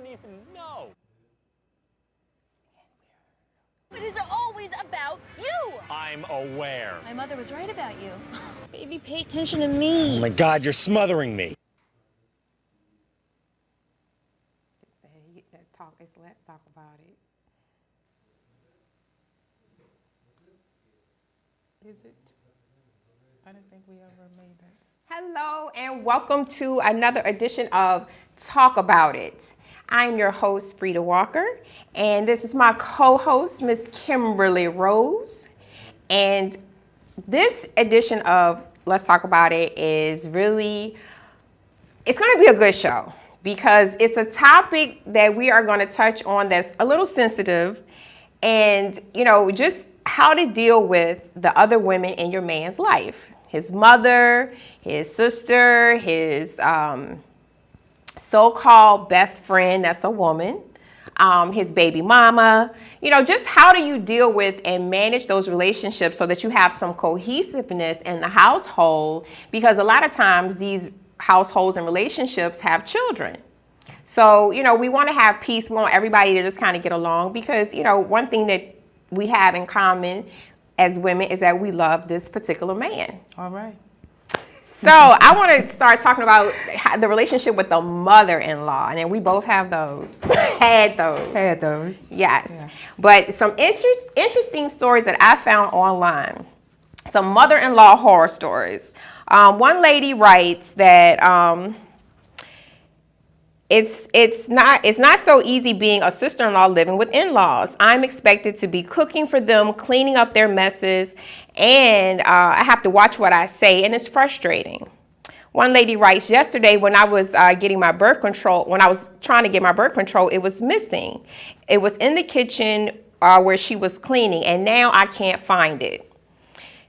don't even know. It is always about you. I'm aware. My mother was right about you. Baby, pay attention to me. Oh my God, you're smothering me. Let's talk about it. Is it? I didn't think we ever made that. Hello and welcome to another edition of Talk About It. I'm your host, Frita Walker, and this is my co-host, Miss Kimberly Rose. And this edition of Let's Talk About It is really, it's going to be a good show because it's a topic that we are going to touch on that's a little sensitive and, you know, just how to deal with the other women in your man's life. His mother, his sister, his so-called best friend, that's a woman, his baby mama, you know, just how do you deal with and manage those relationships so that you have some cohesiveness in the household? Because a lot of times these households and relationships have children. So, you know, we want to have peace. We want everybody to just kind of get along because, you know, one thing that we have in common as women is that we love this particular man. All right. So I want to start talking about the relationship with the mother-in-law, and then we both have those. Had those. Yes. Yeah. But some interesting stories that I found online. Some mother-in-law horror stories. One lady writes that it's not so easy being a sister-in-law living with in-laws. I'm expected to be cooking for them, cleaning up their messes, and I have to watch what I say, and it's frustrating. One lady writes, yesterday when I was getting my birth control, when I was trying to get my birth control, it was missing. It was in the kitchen where she was cleaning, and now I can't find it.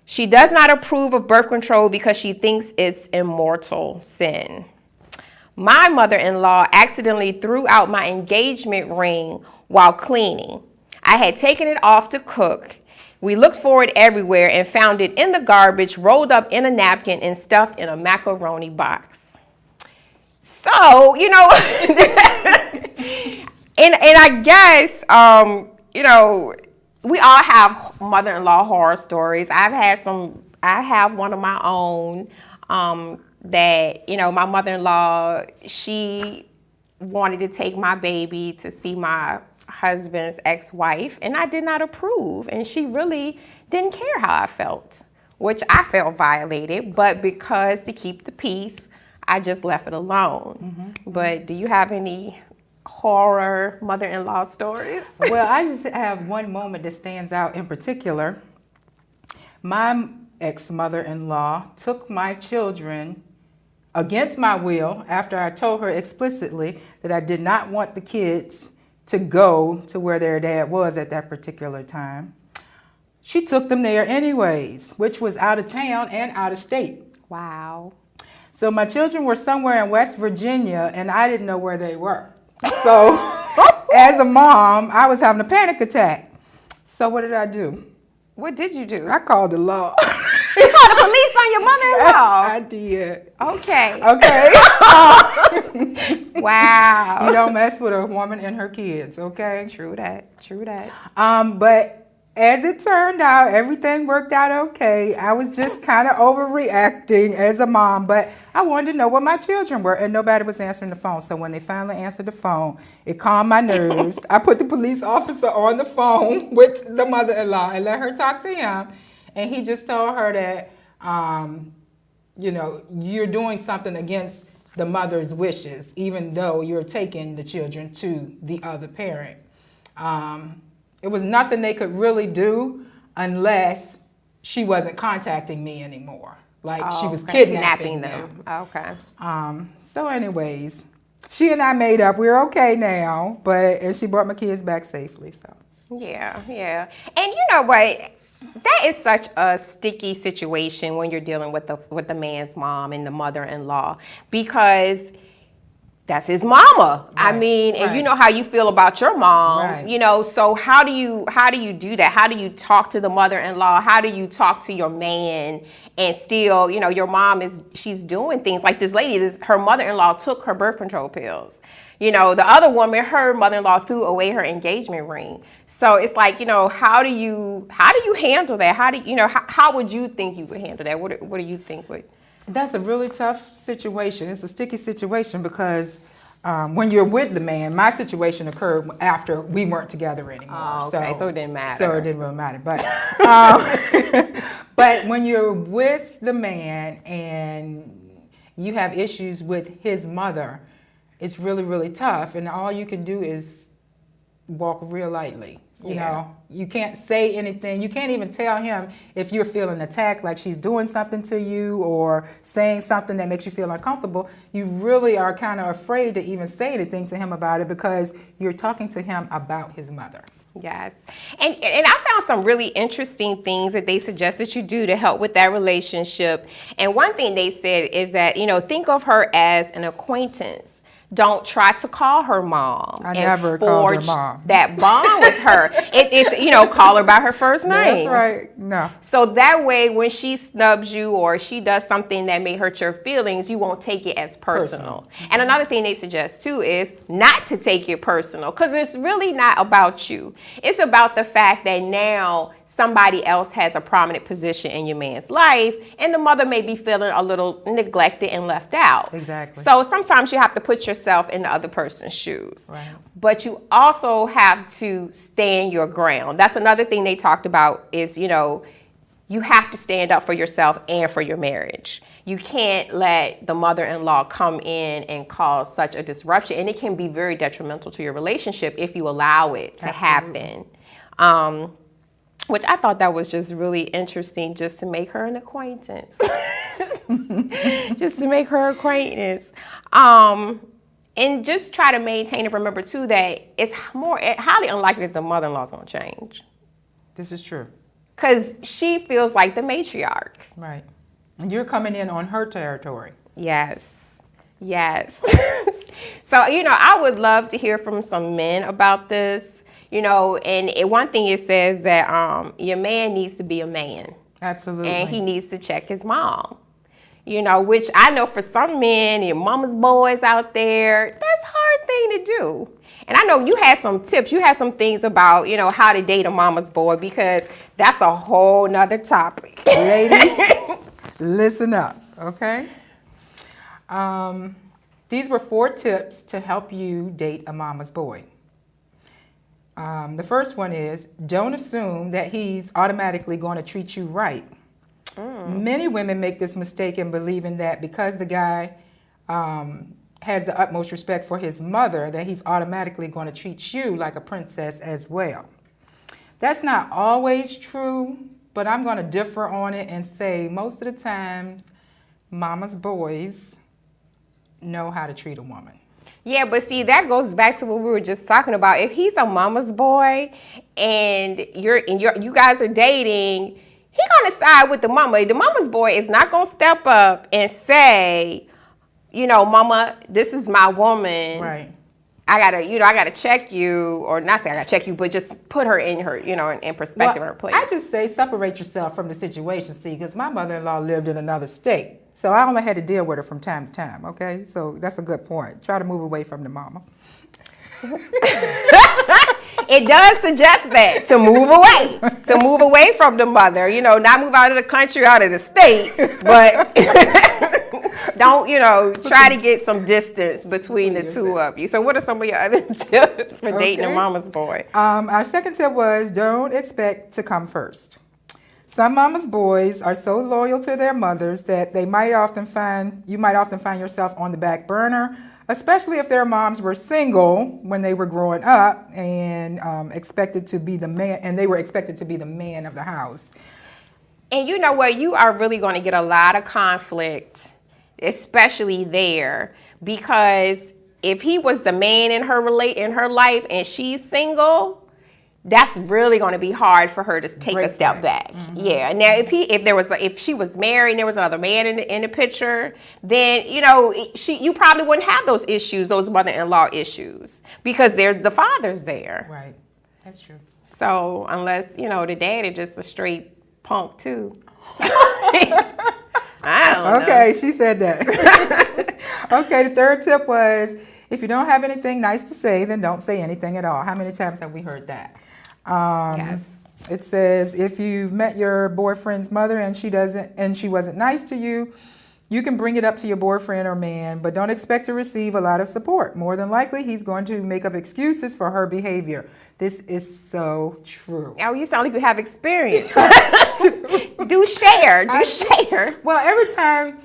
She does not approve of birth control because she thinks it's immortal sin. My mother-in-law accidentally threw out my engagement ring while cleaning. I had taken it off to cook. We looked for it everywhere and found it in the garbage, rolled up in a napkin and stuffed in a macaroni box. So, you know, and I guess, you know, we all have mother-in-law horror stories. I have one of my own, that, you know, my mother-in-law, she wanted to take my baby to see my husband's ex-wife, and I did not approve, and she really didn't care how I felt, which I felt violated, but because to keep the peace, I just left it alone. Mm-hmm. But do you have any horror mother-in-law stories? Well, I just have one moment that stands out in particular. My ex-mother-in-law took my children against my will after I told her explicitly that I did not want the kids to go to where their dad was at that particular time. She took them there anyways, which was out of town and out of state. Wow. So my children were somewhere in West Virginia and I didn't know where they were. So as a mom, I was having a panic attack. So what did I do? What did you do? I called the law. You called the police on your mother-in-law? Yes, I did. Okay. Wow. You don't mess with a woman and her kids, okay? True that. But as it turned out, everything worked out okay. I was just kind of overreacting as a mom, but I wanted to know where my children were, and nobody was answering the phone. So when they finally answered the phone, it calmed my nerves. I put the police officer on the phone with the mother-in-law and let her talk to him. And he just told her that, you know, you're doing something against the mother's wishes, even though you're taking the children to the other parent. It was nothing they could really do unless she wasn't contacting me anymore. Like she was kidnapping them. Okay. So anyways, she and I made up. We're okay now, and she brought my kids back safely. So yeah. And you know what? That is such a sticky situation when you're dealing with the man's mom and the mother-in-law, because that's his mama. Right, I mean, and you know how you feel about your mom, you know, so how do you do that? How do you talk to the mother-in-law? How do you talk to your man and still, you know, your mom she's doing things like this lady, her mother-in-law took her birth control pills. You know, the other woman, her mother-in-law threw away her engagement ring. So it's like, you know, how do you handle that? How would you think you would handle that? What do you think would? That's a really tough situation. It's a sticky situation because when you're with the man, my situation occurred after we weren't together anymore. Oh, okay, so it didn't matter. So it didn't really matter. But but when you're with the man and you have issues with his mother, it's really, really tough. And all you can do is walk real lightly. You know, you can't say anything. You can't even tell him if you're feeling attacked, like she's doing something to you or saying something that makes you feel uncomfortable. You really are kind of afraid to even say anything to him about it because you're talking to him about his mother. Yes. And I found some really interesting things that they suggested you do to help with that relationship. And one thing they said is that, you know, think of her as an acquaintance. Don't try to call her mom. I never called her mom. That bond with her. It's, you know, call her by her first name. That's right. No. So that way, when she snubs you or she does something that may hurt your feelings, you won't take it as personal. And another thing they suggest too is not to take it personal, because it's really not about you. It's about the fact that now somebody else has a prominent position in your man's life, and the mother may be feeling a little neglected and left out. Exactly. So sometimes you have to put yourself in the other person's shoes. Right. But you also have to stand your ground. That's another thing they talked about is, you know, you have to stand up for yourself and for your marriage. You can't let the mother-in-law come in and cause such a disruption, and it can be very detrimental to your relationship if you allow it to happen. Which I thought that was just really interesting, just to make her an acquaintance. Just to make her acquaintance. And just try to maintain and remember, too, that it's highly unlikely that the mother-in-law is going to change. This is true. Because she feels like the matriarch. Right. And you're coming in on her territory. Yes. Yes. So, you know, I would love to hear from some men about this. You know, and one thing it says that your man needs to be a man. Absolutely. And he needs to check his mom. You know, which I know for some men, your mama's boys out there, that's a hard thing to do. And I know you had some tips. You had some things about, you know, how to date a mama's boy, because that's a whole nother topic. Ladies, listen up, okay? These were 4 tips to help you date a mama's boy. The first one is, don't assume that he's automatically going to treat you right. Many women make this mistake in believing that because the guy has the utmost respect for his mother, that he's automatically going to treat you like a princess as well. That's not always true, but I'm going to differ on it and say most of the times, mama's boys know how to treat a woman. Yeah, but see, that goes back to what we were just talking about. If he's a mama's boy and you guys are dating, he's gonna side with the mama. The mama's boy is not gonna step up and say, you know, mama, this is my woman. Right. I gotta check you, or not say I gotta check you, but just put her in her, you know, in perspective, Well, her place. I just say separate yourself from the situation, see, because my mother-in-law lived in another state. So I only had to deal with her from time to time, okay? So that's a good point. Try to move away from the mama. It does suggest that, to move away from the mother, you know, not move out of the country, out of the state, but don't, you know, try to get some distance between the two of you. So what are some of your other tips for dating a mama's boy? Our second tip was, don't expect to come first. Some mama's boys are so loyal to their mothers that you might often find yourself on the back burner, especially if their moms were single when they were growing up and expected to be the man, and they were expected to be the man of the house. And you know what? You are really going to get a lot of conflict, especially there, because if he was the man in her life and she's single, that's really going to be hard for her to take a step back. Mm-hmm. Yeah. Now, if she was married and there was another man in the picture, then, you know, you probably wouldn't have those issues, those mother-in-law issues, because there's the father's there. Right. That's true. So unless, you know, the dad is just a straight punk too. I don't know. Okay, she said that. Okay, the third tip was, If you don't have anything nice to say, then don't say anything at all. How many times have we heard that? Yes. It says, if you've met your boyfriend's mother and she wasn't nice to you, you can bring it up to your boyfriend or man, but don't expect to receive a lot of support. More than likely, he's going to make up excuses for her behavior. This is so true. Oh, you sound like you have experience. Do share. Well, every time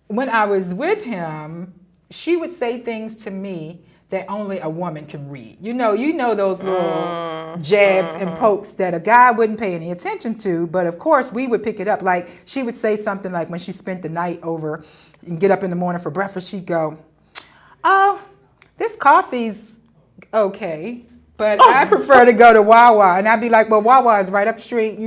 when I was with him, she would say things to me that only a woman can read. You know those little jabs and pokes that a guy wouldn't pay any attention to, but of course we would pick it up. Like she would say something like when she spent the night over and get up in the morning for breakfast, she'd go, "Oh, this coffee's okay, but I prefer to go to Wawa." And I'd be like, "Well, Wawa is right up the street,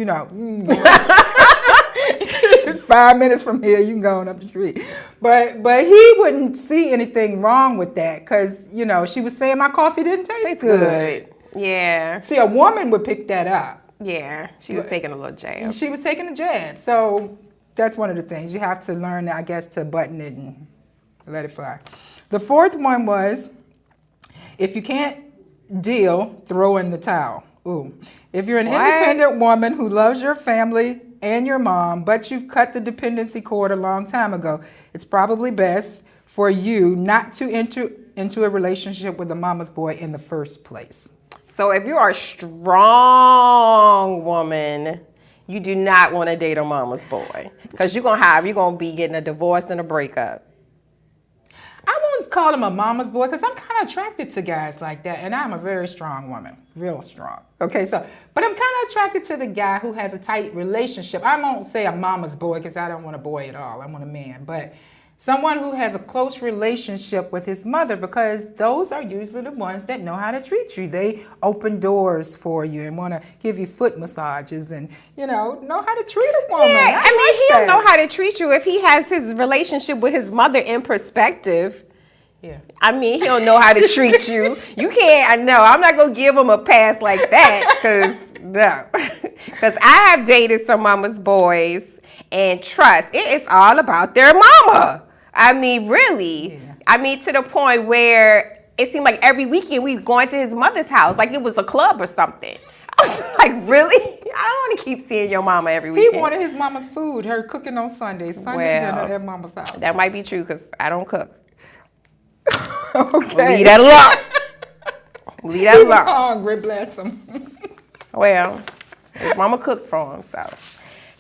5 minutes from here, you can go on up the street." But he wouldn't see anything wrong with that because, she was saying my coffee didn't taste good. Yeah. See, a woman would pick that up. Yeah. She was taking a little jab. She was taking a jab. So that's one of the things. You have to learn, I guess, to button it and let it fly. The fourth one was, if you can't deal, throw in the towel. Ooh. If you're an independent woman who loves your family and your mom, but you've cut the dependency cord a long time ago, it's probably best for you not to enter into a relationship with a mama's boy in the first place. So if you are a strong woman, you do not want to date a mama's boy because you're going to be getting a divorce and a breakup. I won't call him a mama's boy because I'm kind of attracted to guys like that, and I'm a very strong woman, real strong. Okay, but I'm kind of attracted to the guy who has a tight relationship. I won't say a mama's boy because I don't want a boy at all. I want a man, but someone who has a close relationship with his mother, because those are usually the ones that know how to treat you. They open doors for you and want to give you foot massages and, know how to treat a woman. Yeah, he'll know how to treat you if he has his relationship with his mother in perspective. Yeah. He'll know how to treat you. You can't, I'm not going to give him a pass like that because I have dated some mama's boys, and trust, it is all about their mama. Really. Yeah. To the point where it seemed like every weekend we was going to his mother's house, like it was a club or something. I was like, really? I don't want to keep seeing your mama every weekend. He wanted his mama's food, her cooking on Sundays. Sunday dinner at mama's house. That might be true because I don't cook. Okay. Leave that alone. Leave that alone. Hungry, bless him. Well, his mama cooked for him,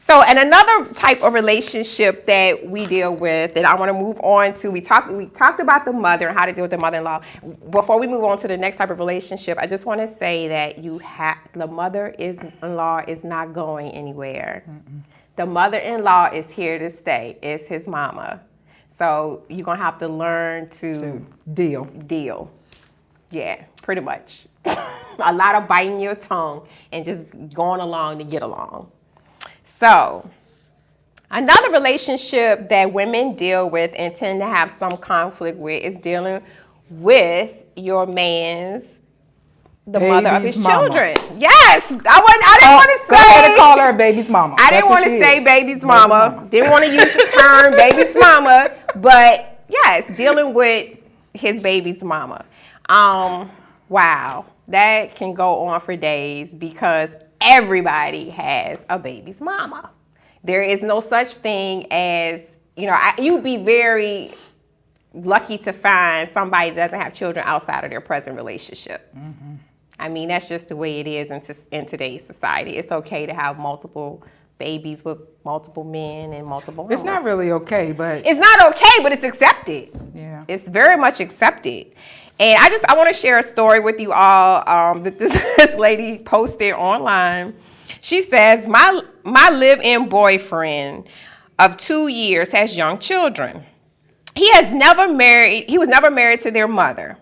So, and another type of relationship that we deal with that I want to move on to, we talked about the mother and how to deal with the mother-in-law. Before we move on to the next type of relationship, I just want to say that the mother-in-law is not going anywhere. Mm-mm. The mother-in-law is here to stay. It's his mama. So you're going to have to learn to deal. Yeah, pretty much. A lot of biting your tongue and just going along to get along. So, another relationship that women deal with and tend to have some conflict with is dealing with your man's, the mother of his children. Yes, I didn't want to say. Go ahead and call her baby's mama. I didn't want to say baby's mama. Didn't want to use the term baby's mama, but yes, dealing with his baby's mama. Wow, that can go on for days because everybody has a baby's mama. There is no such thing as, you'd be very lucky to find somebody that doesn't have children outside of their present relationship. Mm-hmm. That's just the way it is in today's society. It's okay to have multiple babies with multiple men and multiple women. It's not really okay, but... It's not okay, but it's accepted. Yeah. It's very much accepted. And I want to share a story with you all that this lady posted online. She says, my live-in boyfriend of 2 years has young children. He was never married to their mother.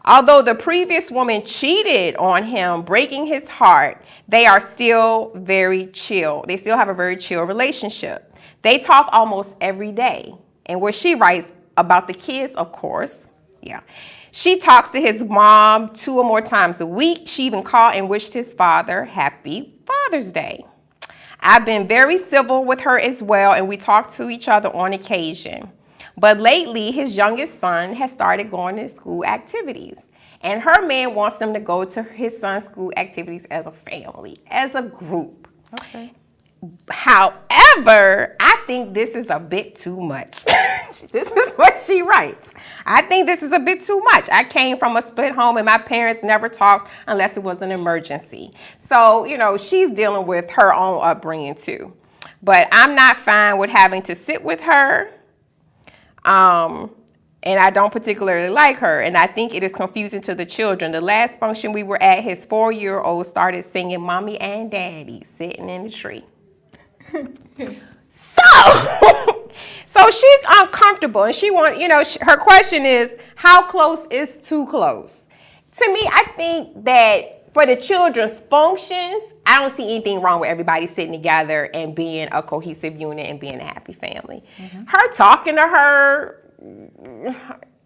Although the previous woman cheated on him, breaking his heart, they are still very chill. They still have a very chill relationship. They talk almost every day. And where she writes about the kids, of course. Yeah. She talks to his mom 2 or more times a week. She even called and wished his father happy Father's Day. I've been very civil with her as well, and we talk to each other on occasion. But lately, his youngest son has started going to school activities. And her man wants them to go to his son's school activities as a family, as a group. Okay. However, I think this is a bit too much. This is what she writes. I think this is a bit too much. I came from a split home and my parents never talked unless it was an emergency. So, she's dealing with her own upbringing too. But I'm not fine with having to sit with her. And I don't particularly like her. And I think it is confusing to the children. The last function we were at, his 4-year-old started singing Mommy and Daddy sitting in the tree. So she's uncomfortable, and she wants, her question is, how close is too close? To me, I think that for the children's functions, I don't see anything wrong with everybody sitting together and being a cohesive unit and being a happy family. Mm-hmm. Her talking to her,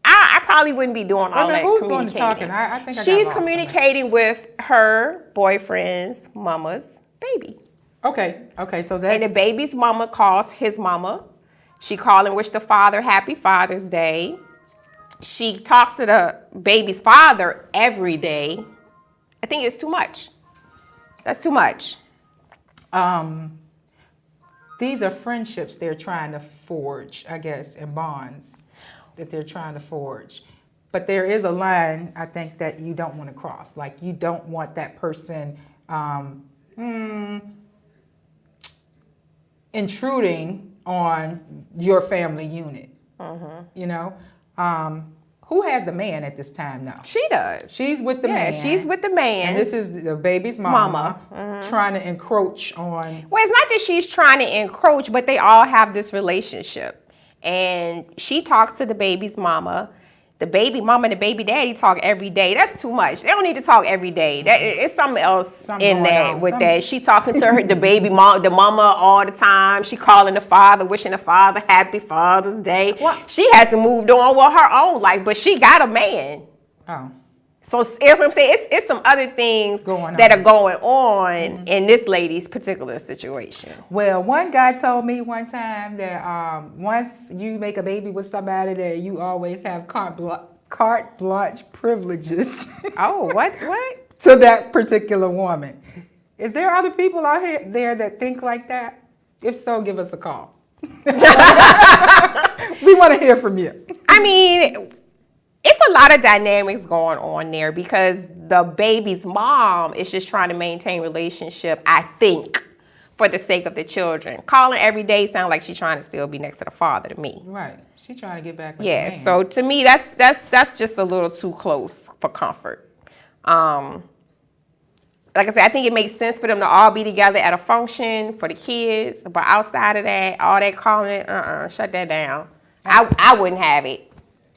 I probably wouldn't be doing all that who's communicating. Doing the talking? I think she's communicating with her boyfriend's mama's baby. Okay, so that's... And the baby's mama calls his mama. She call and wish the father happy Father's Day. She talks to the baby's father every day. I think it's too much. That's too much. These are friendships they're trying to forge, I guess, and bonds that they're trying to forge. But there is a line, I think, that you don't want to cross. Like, you don't want that person intruding on your family unit. Who has the man at this time now? She does. She's with the man. Yeah, she's with the man. And this is the baby's mama trying to encroach on... Well, it's not that she's trying to encroach, but they all have this relationship. And she talks to the baby's mama. The baby mama and the baby daddy talk every day. That's too much. They don't need to talk every day. It's something else in that with that. She talking to her, the baby mom, the mama all the time. She calling the father, wishing the father happy Father's Day. What? She hasn't moved on with her own life, but she got a man. Oh. So if I'm saying it's some other things that are going on in this lady's particular situation. Well, one guy told me one time that once you make a baby with somebody, that you always have carte blanche privileges. Oh, what? To that particular woman. Is there other people out there that think like that? If so, give us a call. We want to hear from you. I mean, it's a lot of dynamics going on there because the baby's mom is just trying to maintain relationship, I think, for the sake of the children. Calling every day sounds like she's trying to still be next to the father to me. Right. She's trying to get back with the man. So to me, that's just a little too close for comfort. Like I said, I think it makes sense for them to all be together at a function for the kids. But outside of that, all that calling, shut that down. I wouldn't have it.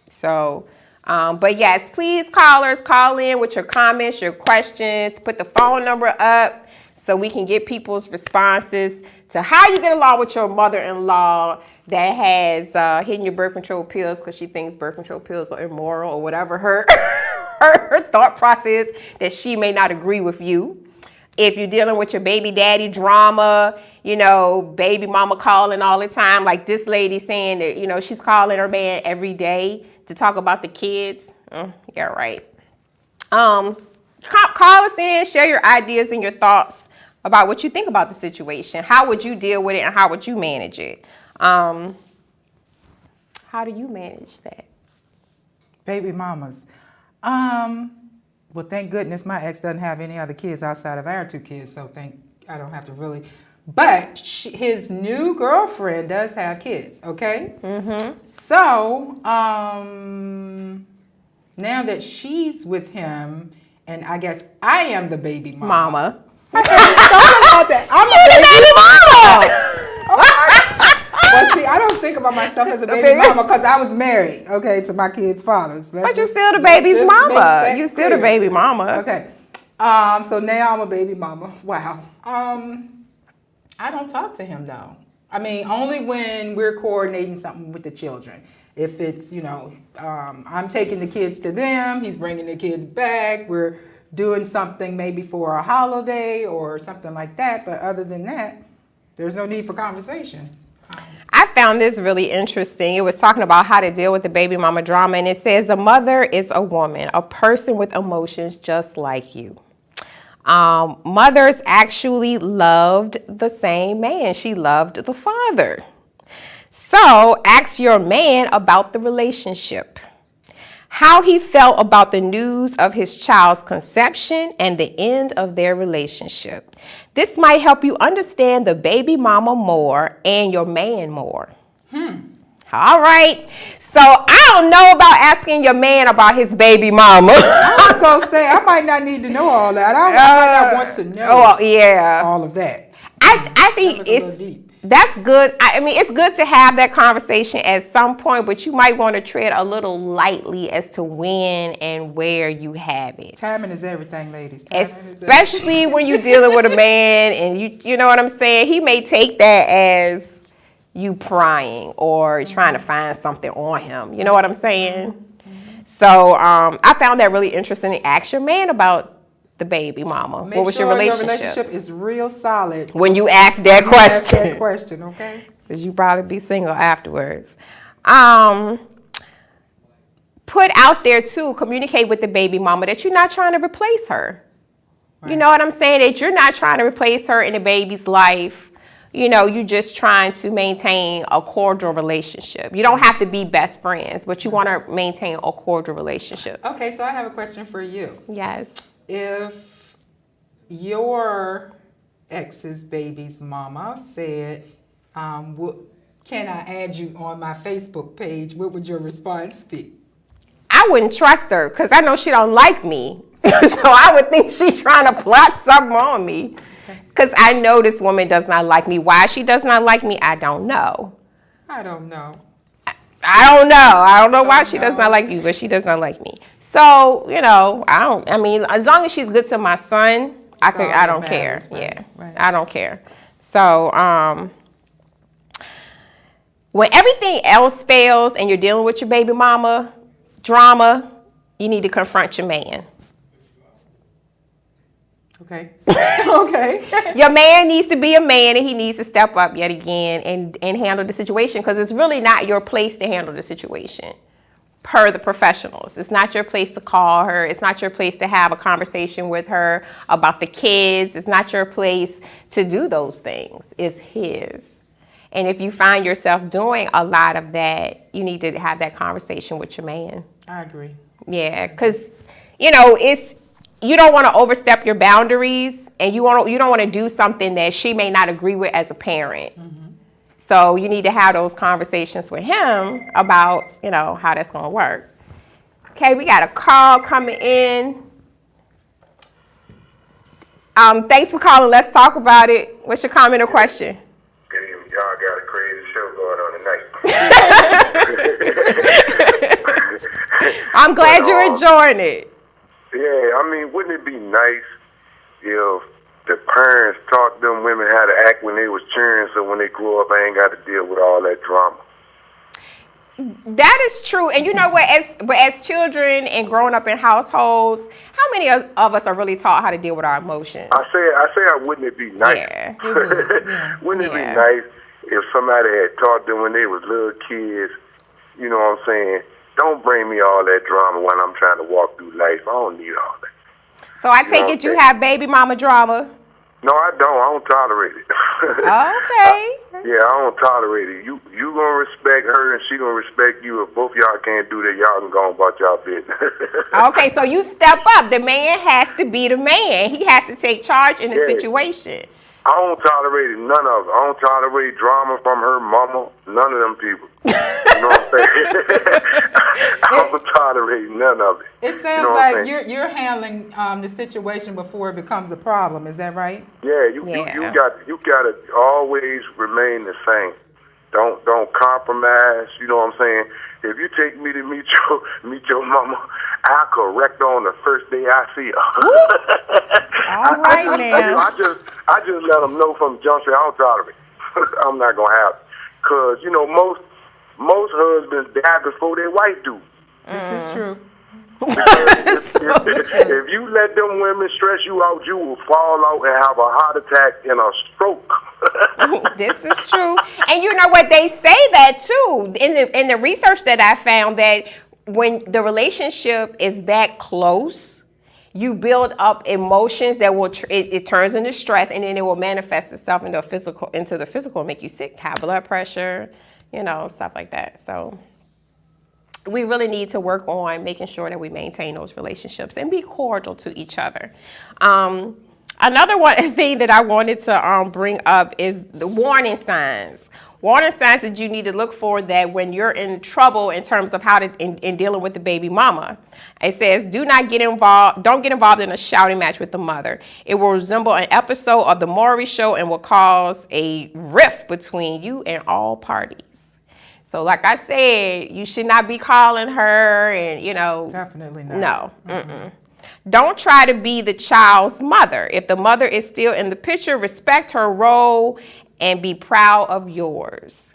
So... but yes, please callers, call in with your comments, your questions, put the phone number up so we can get people's responses to how you get along with your mother-in-law that has hidden your birth control pills because she thinks birth control pills are immoral or whatever her thought process that she may not agree with you. If you're dealing with your baby daddy drama, baby mama calling all the time, like this lady saying that, she's calling her man every day to talk about the kids. Yeah, right. Call us in, share your ideas and your thoughts about what you think about the situation. How would you deal with it and how would you manage it? How do you manage that? Baby mamas. Well, thank goodness my ex doesn't have any other kids outside of our 2 kids, so I don't have to really. But his new girlfriend does have kids, okay? Mm-hmm. So, now that she's with him, and I guess I am the baby mama. I thought about that. I'm a baby mama! Well, see, I don't think about myself as a baby mama because I was married, okay, to my kids' fathers. But you're still the baby's mama. You're still the baby mama. Okay. So now I'm a baby mama. Wow. I don't talk to him though. I mean, only when we're coordinating something with the children. If it's, I'm taking the kids to them, he's bringing the kids back, we're doing something maybe for a holiday or something like that. But other than that, there's no need for conversation. I found this really interesting. It was talking about how to deal with the baby mama drama, and it says a mother is a woman, a person with emotions just like you. Mothers actually loved the same man. She loved the father. So ask your man about the relationship, how he felt about the news of his child's conception and the end of their relationship. This might help you understand the baby mama more and your man more. All right. So I don't know about asking your man about his baby mama. I was going to say, I might not need to know all that. I might not want to know all of that. I think that's good. I mean, it's good to have that conversation at some point, but you might want to tread a little lightly as to when and where you have it. Timing is everything, ladies. Especially when you're dealing with a man and you know what I'm saying? He may take that as you prying or trying to find something on him. You know what I'm saying? So I found that really interesting. Ask your man about the baby mama. What was your relationship? Your relationship is real solid when you ask that question. Ask that question, okay? Because you probably be single afterwards. Put out there too, communicate with the baby mama that you're not trying to replace her. Right. You know what I'm saying? That you're not trying to replace her in the baby's life. You know, you're just trying to maintain a cordial relationship. You don't have to be best friends, but you want to maintain a cordial relationship. Okay, so I have a question for you. Yes. If your ex's baby's mama said, can I add you on my Facebook page, what would your response be? I wouldn't trust her because I know she don't like me. So I would think she's trying to plot something on me. Because I know this woman does not like me. Why she does not like me, I don't know. I don't know. I don't know why she does not like you, but she does not like me. So, you know, I mean, as long as she's good to my son, I don't care. Right? Yeah, right. I don't care. So, when everything else fails and you're dealing with your baby mama drama, you need to confront your man. Okay. Okay. Your man needs to be a man, and he needs to step up yet again and handle the situation, because it's really not your place to handle the situation per the professionals. It's not your place to call her. It's not your place to have a conversation with her about the kids. It's not your place to do those things. It's his. And if you find yourself doing a lot of that, you need to have that conversation with your man. I agree. Yeah, because, you know, you don't want to overstep your boundaries, and you don't want to do something that she may not agree with as a parent. Mm-hmm. So you need to have those conversations with him about, you know, how that's going to work. Okay, we got a call coming in. Thanks for calling. Let's talk about it. What's your comment or question? Y'all got a crazy show going on tonight. I'm glad you're enjoying it. Yeah, I mean, wouldn't it be nice if the parents taught them women how to act when they was cheering, so when they grow up, I ain't got to deal with all that drama? That is true. And you know what, as children and growing up in households, how many of us are really taught how to deal with our emotions? I say, wouldn't it be nice? Yeah. Wouldn't it be nice if somebody had taught them when they was little kids, you know what I'm saying, don't bring me all that drama when I'm trying to walk through life. I don't need all that. So I take it you have baby mama drama? No, I don't. I don't tolerate it. Okay. Yeah, I don't tolerate it. You gonna respect her and she gonna respect you. If both y'all can't do that, y'all can go on about y'all business. Okay, so you step up. The man has to be the man. He has to take charge in the situation. I don't tolerate none of it. I don't tolerate drama from her mama. None of them people. You know what I'm saying? I don't tolerate none of it. It sounds like you're handling the situation before it becomes a problem. Is that right? Yeah, you got to always remain the same. Don't compromise. You know what I'm saying? If you take me to meet your mama, I'll correct on the first day I see her. All right, now. I just let them know from the jump street, I don't tolerate it. I'm not going to have it. Because, you know, most husbands die before their wife do. This is true. If you let them women stress you out, you will fall out and have a heart attack and a stroke. This is true. And you know what? They say that too. In the research that I found, that when the relationship is that close, you build up emotions that will it turns into stress, and then it will manifest itself into the physical, make you sick, high blood pressure, stuff like that. So we really need to work on making sure that we maintain those relationships and be cordial to each other. Another thing that I wanted to bring up is the warning signs. Warning signs that you need to look for that when you're in trouble in terms of in dealing with the baby mama. It says, don't get involved in a shouting match with the mother. It will resemble an episode of the Maury Show and will cause a rift between you and all parties. So like I said, you should not be calling her and, Definitely not. No. Mm-mm. Don't try to be the child's mother. If the mother is still in the picture, respect her role and be proud of yours.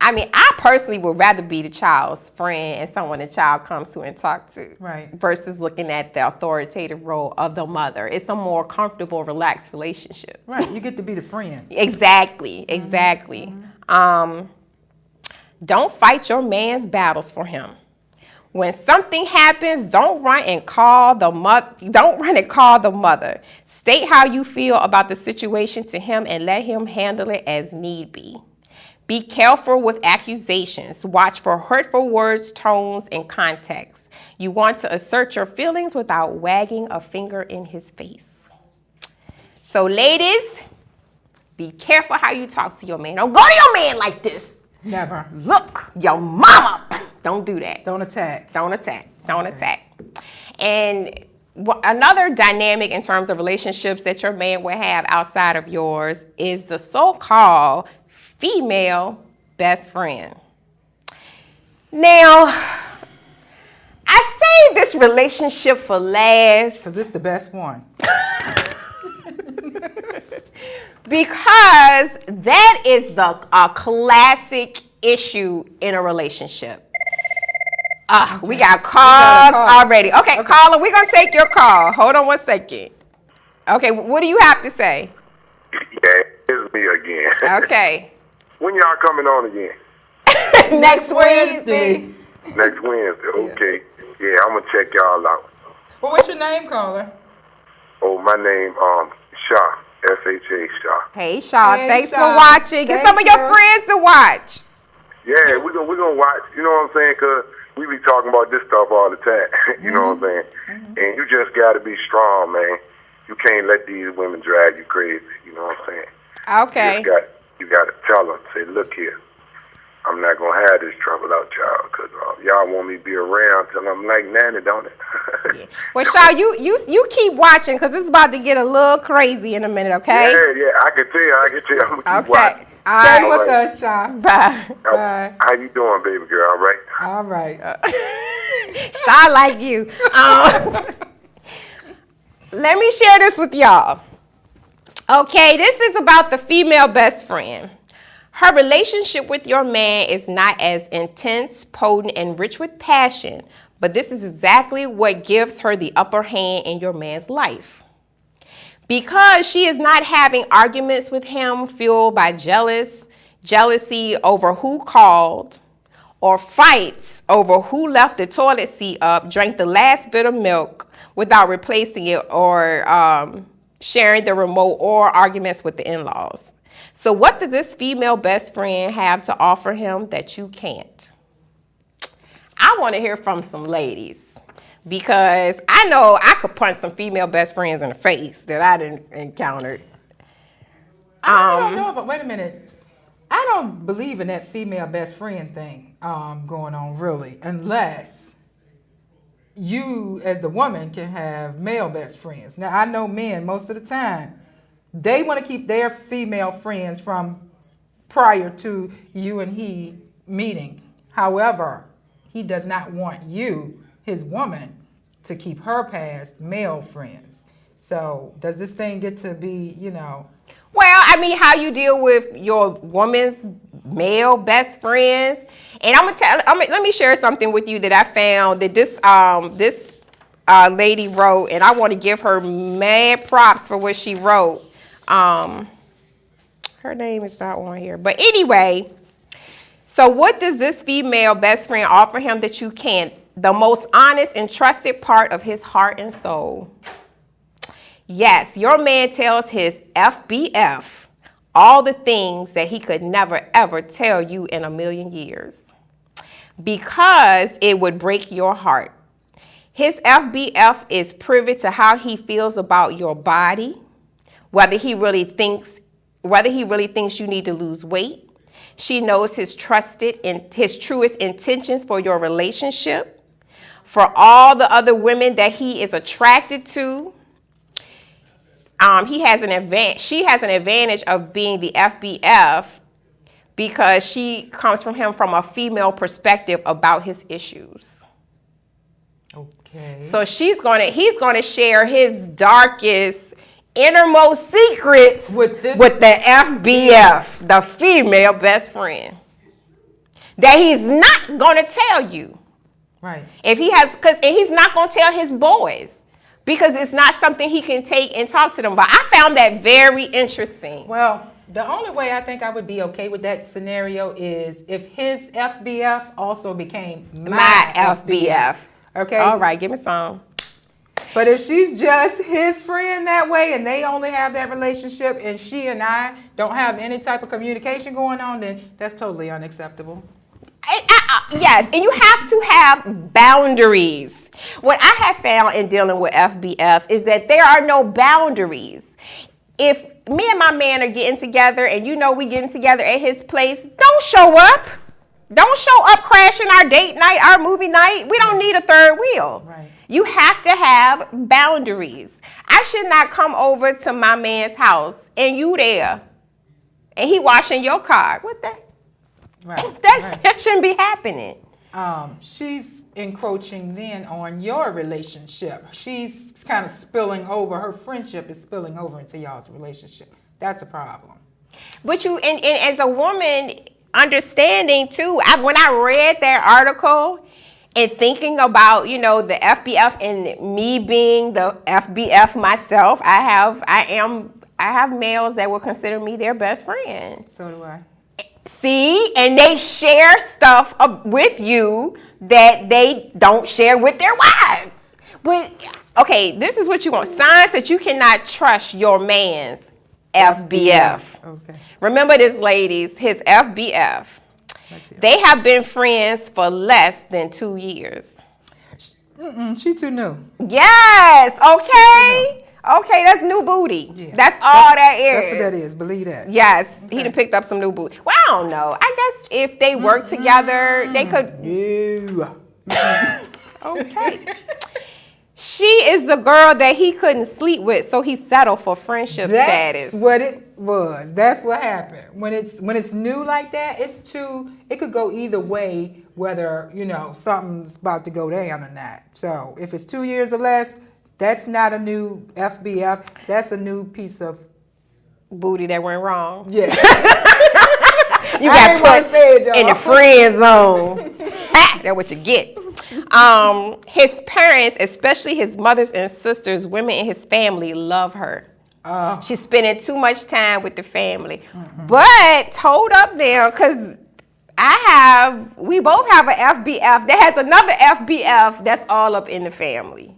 I mean, I personally would rather be the child's friend and someone the child comes to and talk to. Right. Versus looking at the authoritative role of the mother. It's a more comfortable, relaxed relationship. Right. You get to be the friend. Exactly. Mm-hmm. Don't fight your man's battles for him. When something happens, don't run and call the mother. State how you feel about the situation to him and let him handle it as need be. Be careful with accusations. Watch for hurtful words, tones, and context. You want to assert your feelings without wagging a finger in his face. So ladies, be careful how you talk to your man. Don't go to your man like this. Never. Look, your mama. Don't do that. Don't attack. And another dynamic in terms of relationships that your man will have outside of yours is the so-called female best friend. Now, I saved this relationship for last. Because it's the best one. Because that is a classic issue in a relationship. We got calls already. Okay, caller, we're going to take your call. Hold on 1 second. Okay, what do you have to say? Yeah, it's me again. Okay. When y'all coming on again? Next Wednesday. Next Wednesday, okay. Yeah, I'm going to check y'all out. Well, what's your name, caller? Oh, my name, Shaw. S-H-A, Shaw. Hey, Shaw, thanks Shaw. for watching. Get some of your friends to watch. Yeah, we're gonna watch, you know what I'm saying? Because we be talking about this stuff all the time, you know what I'm saying? Mm-hmm. And you just got to be strong, man. You can't let these women drag you crazy, you know what I'm saying? Okay. You got to tell them, say, look here, I'm not going to have this trouble out, y'all, because y'all want me to be around till I'm like Nanny, don't it? Yeah. Well, Shaw, you keep watching because it's about to get a little crazy in a minute, okay? Yeah, I can tell you. I'm going to keep watching. Stay with us, Shaw. Bye. Bye. How you doing, baby girl? All right? All right. Shaw like you. Let me share this with y'all. Okay, this is about the female best friend. Her relationship with your man is not as intense, potent, and rich with passion, but this is exactly what gives her the upper hand in your man's life. Because she is not having arguments with him fueled by jealousy over who called, or fights over who left the toilet seat up, drank the last bit of milk without replacing it, or sharing the remote, or arguments with the in-laws. So what does this female best friend have to offer him that you can't? I want to hear from some ladies, because I know I could punch some female best friends in the face that I didn't encounter. I don't know, but wait a minute. I don't believe in that female best friend thing going on, really, unless you, as the woman, can have male best friends. Now, I know men, most of the time, they want to keep their female friends from prior to you and he meeting. However, he does not want you, his woman, to keep her past male friends. So does this thing get to be, Well, I mean, how you deal with your woman's male best friends. And let me share something with you that I found that this lady wrote, and I want to give her mad props for what she wrote. Her name is not on here. But anyway, so what does this female best friend offer him that you can't? The most honest and trusted part of his heart and soul. Yes, your man tells his FBF all the things that he could never, ever tell you in a million years because it would break your heart. His FBF is privy to how he feels about your body, whether he really thinks you need to lose weight. She knows his trusted and his truest intentions for your relationship, for all the other women that he is attracted to. She has an advantage of being the FBF because she comes from him from a female perspective about his issues. Okay. So he's gonna share his darkest, innermost secrets with the FBF, the female best friend, that he's not gonna tell you. Right. And he's not gonna tell his boys. Because it's not something he can take and talk to them about. I found that very interesting. Well, the only way I think I would be okay with that scenario is if his FBF also became my FBF. Okay? All right, give me some. But if she's just his friend that way and they only have that relationship and she and I don't have any type of communication going on, then that's totally unacceptable. Yes, and you have to have boundaries. What I have found in dealing with FBFs is that there are no boundaries. If me and my man are getting together and we getting together at his place, don't show up. Don't show up crashing our date night, our movie night. We don't need a third wheel. Right. You have to have boundaries. I should not come over to my man's house and you there and he washing your car. What the? Right. That shouldn't be happening. She's encroaching then on your relationship. She's kind of spilling over. Her friendship is spilling over into y'all's relationship. That's a problem. But and as a woman, understanding too, when I read that article and thinking about, the FBF and me being the FBF myself, I have males that will consider me their best friend. So do I. See, and they share stuff with you that they don't share with their wives. But, okay, this is what you want. Signs that you cannot trust your man's FBF. Okay. Remember this, ladies, his FBF. They have been friends for less than 2 years. She too new. Yes, okay. Okay, that's new booty. Yeah. That's that is. That's what that is. Believe that. Yes, okay. He done picked up some new booty. Well, I don't know. I guess if they work together, they could. Yeah. Okay. She is the girl that he couldn't sleep with, so he settled for friendship status. That's what it was. That's what happened. When it's new like that, it could go either way, whether, something's about to go down or not. So if it's 2 years or less, that's not a new FBF. That's a new piece of booty that went wrong. Yeah. You got put in the friend zone. That's what you get. His parents, especially his mothers and sisters, women in his family, love her. She's spending too much time with the family. Mm-hmm. But hold up there, because we both have an FBF that has another FBF that's all up in the family.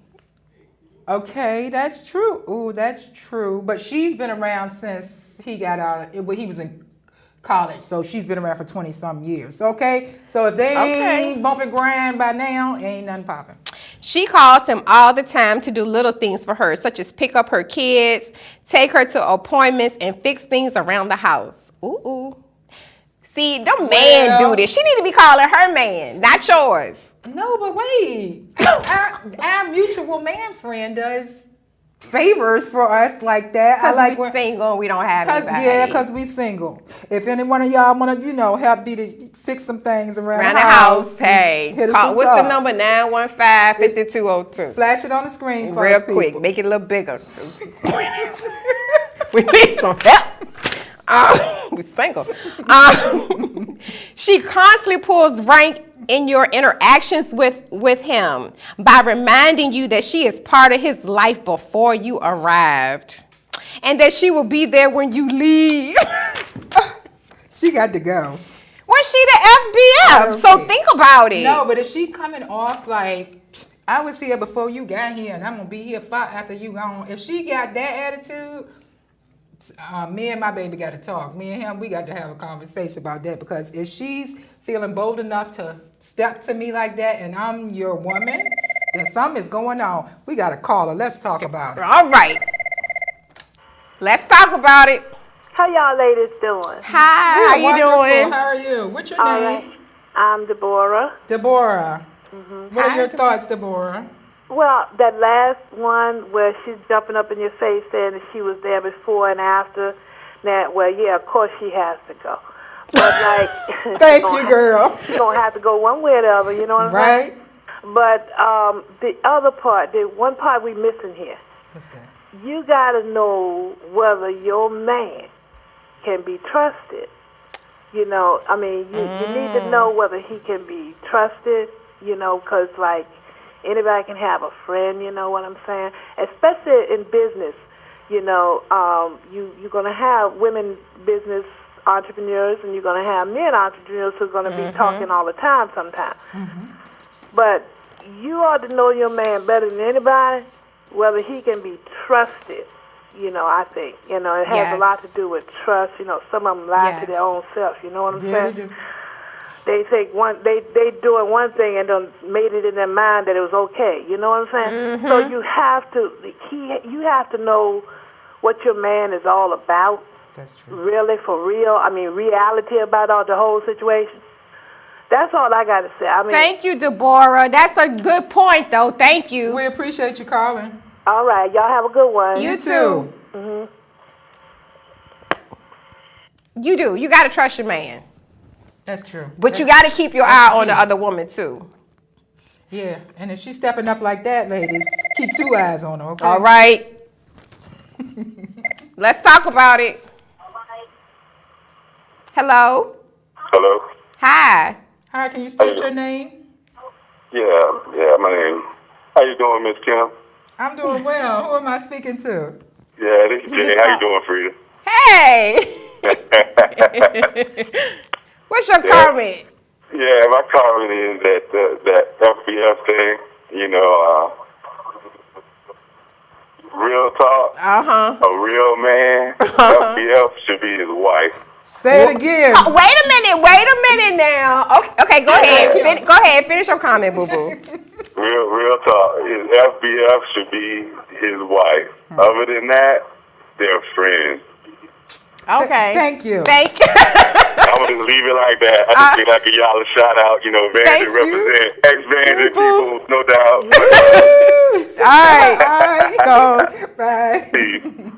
Okay, that's true. Ooh, that's true. But she's been around since he got out. He was in college, so she's been around for 20-some years. Okay, so if they ain't bumping grind by now, ain't nothing popping. She calls him all the time to do little things for her, such as pick up her kids, take her to appointments, and fix things around the house. Ooh. See, the man do this. She need to be calling her man, not yours. No, but wait. Our mutual man friend does favors for us like that. Because we're single and we don't have anybody. Yeah, because we single. If any one of y'all want to, help me to fix some things around the house. Hey, what's the number? 915-5202. Flash it on the screen for real us quick. people. Make it a little bigger. We need some help. We're single. She constantly pulls rank in your interactions with him by reminding you that she is part of his life before you arrived and that she will be there when you leave. She got to go. Well, she the FBF, so think about it. No, but if she coming off like, I was here before you got here, and I'm going to be here after you gone. If she got that attitude, me and my baby got to talk. Me and him, we got to have a conversation about that, because if she's feeling bold enough to step to me like that and I'm your woman, then something is going on. We got to call her. Let's talk about it. All right. Let's talk about it. How y'all ladies doing? Hi, how you Wonderful. doing? How are you? What's your All name? right. I'm Deborah. Deborah. Mm-hmm. What are your thoughts, Deborah? Well, that last one where she's jumping up in your face saying that she was there before and after, that, well, yeah, of course she has to go. But, like... Thank you, girl. She's going to have to go one way or the other, you know what I'm saying? Right? But the other part, the one part we missing here, What's that? you got to know whether your man can be trusted. You know, I mean, you need to know whether he can be trusted, you know, because, like, anybody can have a friend, you know what I'm saying? Especially in business, you know, you're going to have women business entrepreneurs and you're going to have men entrepreneurs who are going to be talking all the time sometimes. But you ought to know your man better than anybody, whether he can be trusted. You know, I think, you know, it has a lot to do with trust. You know, some of them lie to their own self. You know what I'm saying? They think they doing one thing and done made it in their mind that it was okay. You know what I'm saying? So you have to know what your man is all about. That's true. Really, for real. I mean, reality about the whole situation. That's all I got to say. I mean, Thank you, Deborah. That's a good point, though. Thank you. We appreciate you calling. all right, y'all have a good one. You too. You do. You got to trust your man. That's true. But you got to keep your eye on the other woman, too. Yeah, and if she's stepping up like that, ladies, keep 2 eyes on her, okay? All right. Let's talk about it. Hello. Hello? Hi. Hi, can you state your name? Yeah, my name. How you doing, Miss Kim? I'm doing well. Who am I speaking to? Yeah, this is Jay. How you doing, Frita? Hey. What's your comment? Yeah, my comment is that FBF thing, you know, real talk, a real man, FBF should be his wife. Say it again. Wait a minute now. Okay, go ahead. Go ahead. Finish your comment, boo-boo. Real talk. His FBF should be his wife. Other than that, they're friends. Okay. Thank you. I'm going to just leave it like that. I just think I give y'all a shout out. You know, Vandy represent ex-Vandy people, no doubt. All right. Go. Bye. Peace.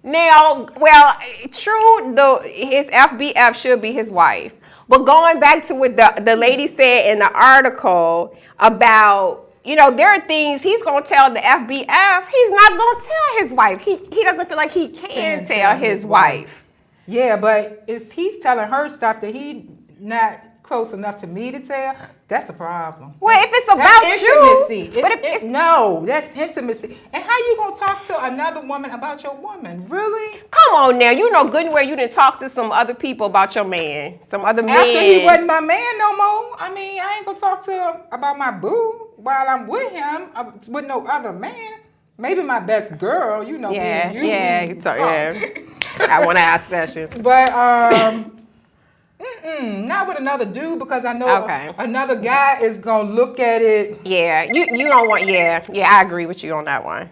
Now, well, true, his FBF should be his wife. But going back to what the lady said in the article about, you know, there are things he's going to tell the FBF, he's not going to tell his wife. He doesn't feel like he can tell his wife. Yeah, but if he's telling her stuff that he not close enough to me to tell, that's a problem. Well, if it's about that's intimacy. you. But if no, that's intimacy. And how you going to talk to another woman about your woman? Really? Come on now. You know good and well you didn't talk to some other people about your man. Some other men. After he wasn't my man no more. I mean, I ain't going to talk to him about my boo while I'm with him, with no other man. Maybe my best girl, you know. Yeah, being you. yeah. I want to ask session. But, not with another dude, because I know another guy is going to look at it. Yeah, you don't want, yeah, I agree with you on that one.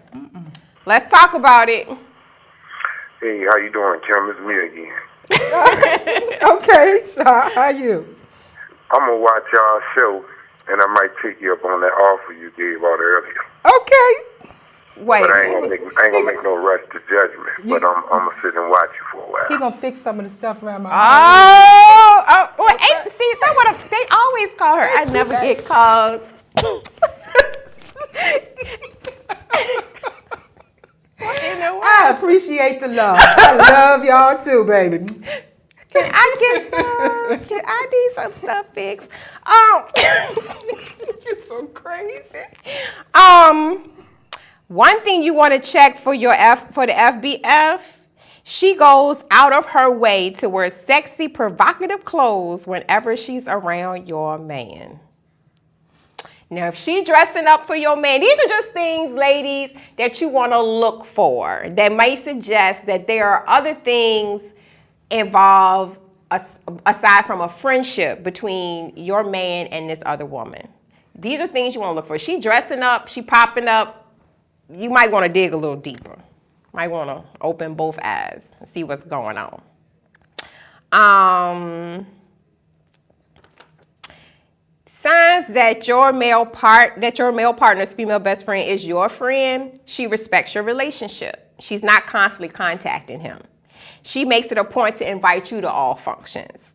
Let's talk about it. Hey, how you doing, Kim? It's me again. Okay, so how are you? I'm going to watch y'all show, and I might take you up on that offer you gave out earlier. Okay. Wait. But I ain't gonna make no rush to judgment. But I'm gonna sit and watch you for a while. He gonna fix some of the stuff around my Well, see, that's what they always call her. I never get calls. I appreciate the love. I love y'all too, baby. Can I need some stuff fixed? You're so crazy. One thing you want to check for the FBF, She goes out of her way to wear sexy, provocative clothes whenever she's around your man. Now, if she's dressing up for your man, these are just things, ladies, that you want to look for that might suggest that there are other things involved aside from a friendship between your man and this other woman. These are things you want to look for. She dressing up, she popping up. You might want to dig a little deeper. Might want to open both eyes and see what's going on. Signs that your male partner's female best friend is your friend. She respects your relationship. She's not constantly contacting him. She makes it a point to invite you to all functions.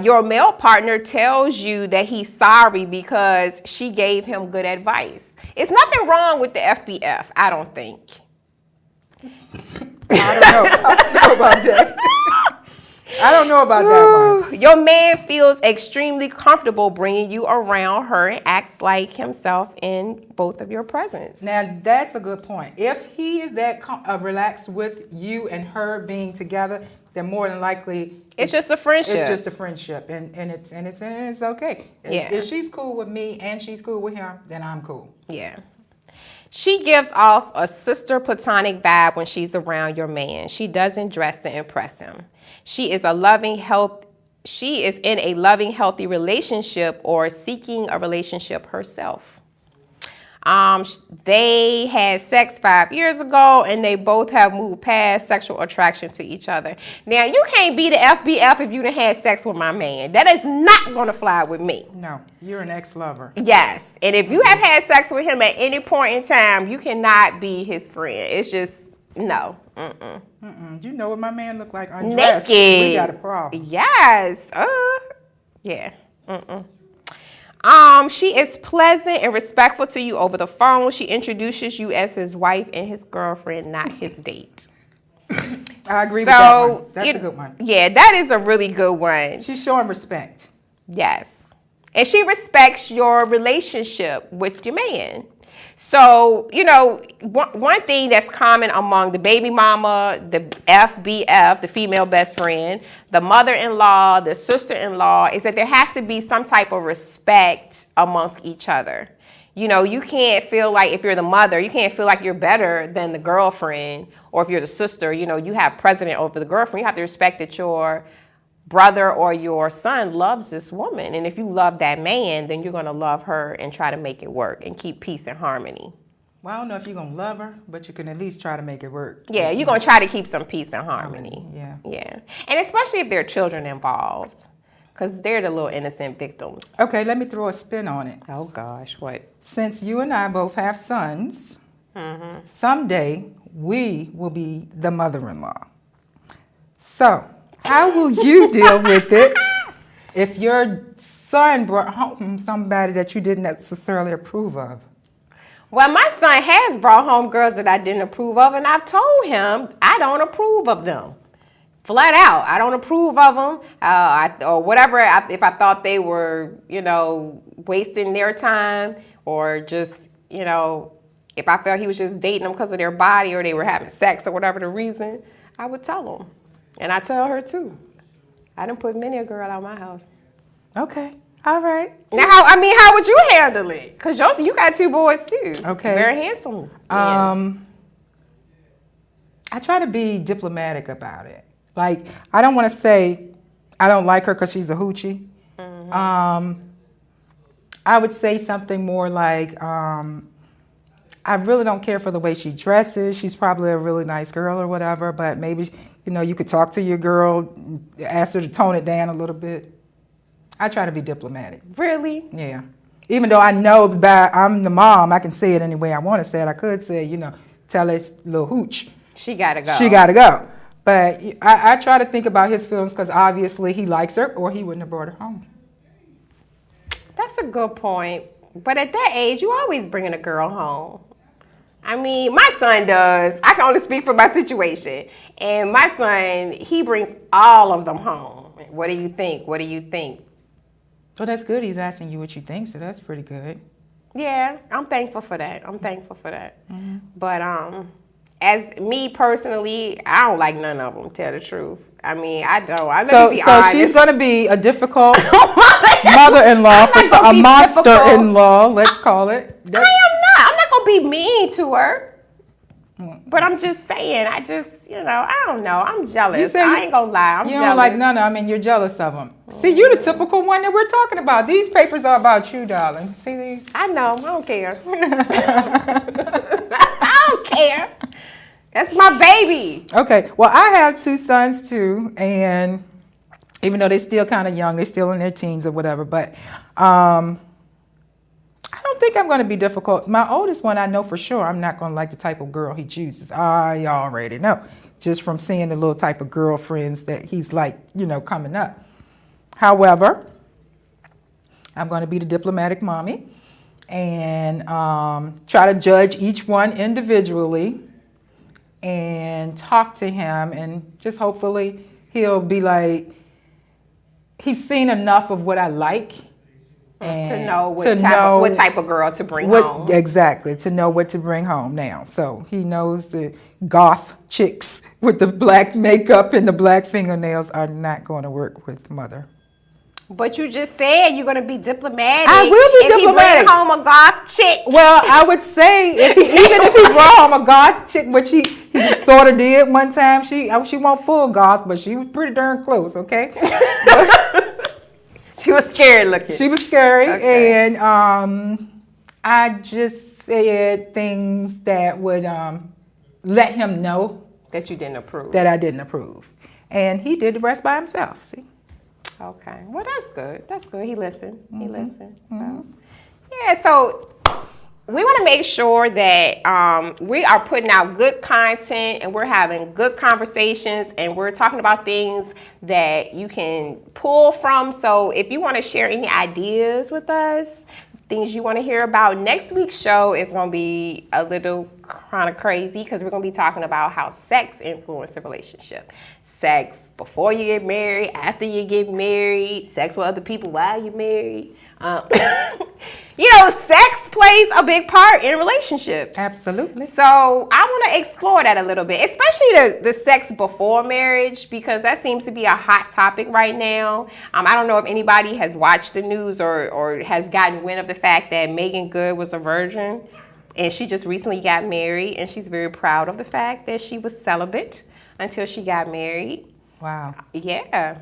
Your male partner tells you that he's sorry because she gave him good advice. It's nothing wrong with the FBF, I don't think. I don't know about that. I don't know about that one. Your man feels extremely comfortable bringing you around her and acts like himself in both of your presence. Now, that's a good point. If he is that relaxed with you and her being together, then more than likely it's just a friendship. It's just a friendship, and it's okay. If she's cool with me and she's cool with him, then I'm cool. Yeah. She gives off a sister platonic vibe when she's around your man. She doesn't dress to impress him. She is in a loving, healthy relationship or seeking a relationship herself. They had sex 5 years ago, and they both have moved past sexual attraction to each other. Now, you can't be the FBF if you done had sex with my man. That is not going to fly with me. No, you're an ex-lover. Yes, and if you have had sex with him at any point in time, you cannot be his friend. It's just, no. You know what my man looked like undressed. Naked. We got a problem. Yes. Yeah. She is pleasant and respectful to you over the phone. She introduces you as his wife and his girlfriend, not his date. I agree with that one. That's a good one. Yeah, that is a really good one. She's showing respect. Yes. And she respects your relationship with your man. So, one thing that's common among the baby mama, the FBF, the female best friend, the mother-in-law, the sister-in-law, is that there has to be some type of respect amongst each other. You can't feel like, if you're the mother, you can't feel like you're better than the girlfriend, or if you're the sister, you have precedent over the girlfriend. You have to respect that your brother or your son loves this woman. And if you love that man, then you're going to love her and try to make it work and keep peace and harmony. Well, I don't know if you're going to love her, but you can at least try to make it work. Yeah, you're going to try to keep some peace and harmony. Yeah. And especially if there are children involved, because they're the little innocent victims. Okay, let me throw a spin on it. Oh, gosh, what? Since you and I both have sons, someday we will be the mother-in-law. So, how will you deal with it if your son brought home somebody that you didn't necessarily approve of? Well, my son has brought home girls that I didn't approve of, and I've told him I don't approve of them. Flat out, I don't approve of them, or whatever. If I thought they were, wasting their time, or just, if I felt he was just dating them because of their body, or they were having sex, or whatever the reason, I would tell him. And I tell her too. I done put many a girl out of my house. Okay. All right. Now, how would you handle it? Because you got 2 boys too. Okay. Very handsome. I try to be diplomatic about it. Like, I don't want to say I don't like her because she's a hoochie. I would say something more like, I really don't care for the way she dresses. She's probably a really nice girl or whatever, but maybe, you could talk to your girl, ask her to tone it down a little bit. I try to be diplomatic. Really? Yeah. Even though I know I'm the mom, I can say it any way I want to say it. I could say, tell this little hooch. She got to go. She got to go. But I try to think about his feelings because obviously he likes her or he wouldn't have brought her home. That's a good point. But at that age, you always bringing a girl home. My son does. I can only speak for my situation. And my son, he brings all of them home. What do you think? What do you think? Well, that's good. He's asking you what you think, so that's pretty good. Yeah, I'm thankful for that. Mm-hmm. But as me personally, I don't like none of them, tell the truth. I mean, I don't. So she's going to be a difficult mother-in-law, a monster-in-law, let's call it. I am not. I'm not going to be mean to her. But I'm just saying, I don't know. I'm jealous. I ain't going to lie. I'm jealous. You don't like none of them, and you're jealous of them. See, you're the typical one that we're talking about. These papers are about you, darling. See these? I know. I don't care. I don't care. That's my baby. Okay. Well, I have 2 sons, too, and even though they're still kind of young, they're still in their teens or whatever, but I don't think I'm going to be difficult. My oldest one, I know for sure I'm not going to like the type of girl he chooses. I already know, just from seeing the little type of girlfriends that he's like, coming up. However, I'm going to be the diplomatic mommy and try to judge each one individually and talk to him, and just hopefully he'll be like, he's seen enough of what I like. And to know what type of girl to bring home. Exactly, to know what to bring home now. So he knows the goth chicks with the black makeup and the black fingernails are not going to work with mother. But you just said you're going to be diplomatic. I will be diplomatic. If he bring home a goth chick. Well, I would say even if he brought home a goth chick, which he sort of did one time. She wasn't full goth, but she was pretty darn close, okay? She was scary looking. She was scary, okay. And I just said things that would let him know that you didn't approve. That I didn't approve. And he did the rest by himself, see? Okay. Well, that's good. That's good. He listened. He listened. So, yeah, so we want to make sure that we are putting out good content and we're having good conversations and we're talking about things that you can pull from. So if you want to share any ideas with us, things you want to hear about, next week's show is going to be a little kind of crazy because we're going to be talking about how sex influences a relationship. Sex before you get married, after you get married, sex with other people while you're married. Sex plays a big part in relationships. Absolutely. So I want to explore that a little bit, especially the sex before marriage, because that seems to be a hot topic right now. I don't know if anybody has watched the news or has gotten wind of the fact that Megan Good was a virgin and she just recently got married, and she's very proud of the fact that she was celibate until she got married. Wow. Yeah.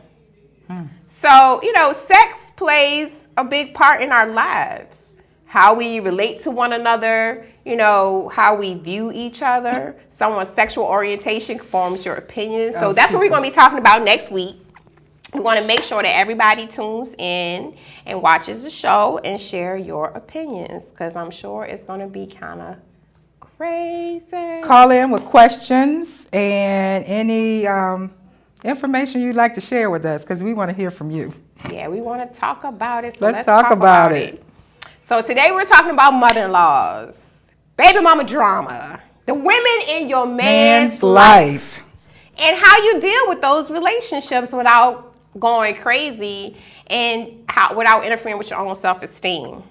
So, sex plays a big part in our lives. How we relate to one another, how we view each other. Someone's sexual orientation forms your opinion. So that's what we're going to be talking about next week. We want to make sure that everybody tunes in and watches the show and share your opinions, because I'm sure it's going to be kind of crazy. Call in with questions and any information you'd like to share with us, because we want to hear from you. Yeah, we want to talk about it. So let's talk about it. So today we're talking about mother-in-laws, baby mama drama, the women in your man's life, and how you deal with those relationships without going crazy and without interfering with your own self-esteem.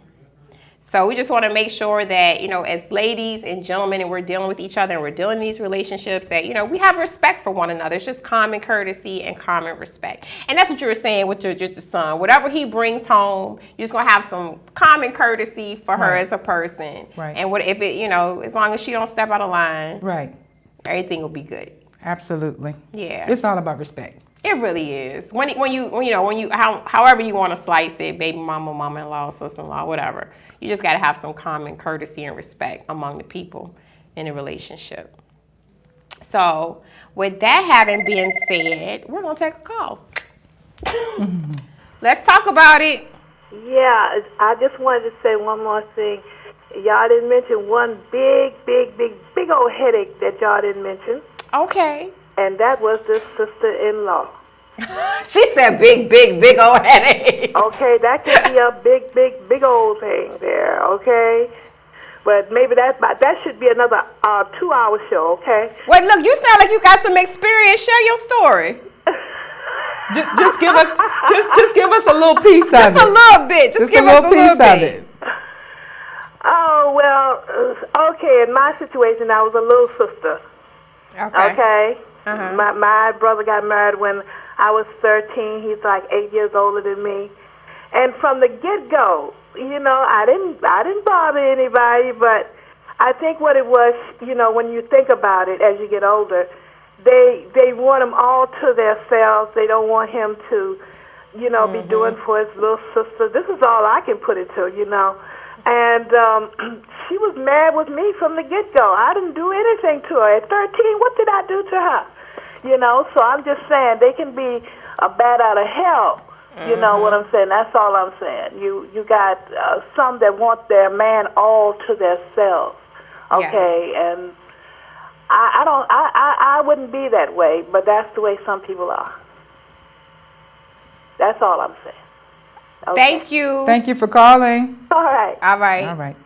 So we just want to make sure that, as ladies and gentlemen, and we're dealing with each other and we're dealing in these relationships, that, we have respect for one another. It's just common courtesy and common respect. And that's what you were saying with your son. Whatever he brings home, you're just going to have some common courtesy for her as a person. Right. And what if it, as long as she don't step out of line, right, everything will be good. Absolutely. Yeah. It's all about respect. It really is. However you want to slice it, baby mama, mama-in-law, sister-in-law, whatever. You just got to have some common courtesy and respect among the people in a relationship. So with that having been said, we're going to take a call. Let's talk about it. Yeah, I just wanted to say one more thing. Y'all didn't mention one big old headache that y'all didn't mention. Okay. And that was this sister-in-law. She said big old headache. Okay, that could be a big old thing there, okay? But maybe that should be another 2-hour show, okay? Wait, look, you sound like you got some experience. Share your story. Just give us a little piece of it. Just a little bit. Just give us a little piece of it. Oh, well, okay, in my situation, I was a little sister. Okay. Uh-huh. My brother got married when I was 13. He's like 8 years older than me. And from the get-go, you know, I didn't bother anybody, but I think what it was, you know, when you think about it as you get older, they want him all to themselves. They don't want him to, you know, be doing for his little sister. This is all I can put it to, you know. And she was mad with me from the get-go. I didn't do anything to her. At 13, what did I do to her? You know, so I'm just saying they can be a bat out of hell. You know what I'm saying? That's all I'm saying. You got some that want their man all to themselves. Okay, Yes. and I wouldn't be that way, but that's the way some people are. That's all I'm saying. Okay. Thank you. Thank you for calling. All right. All right. All right.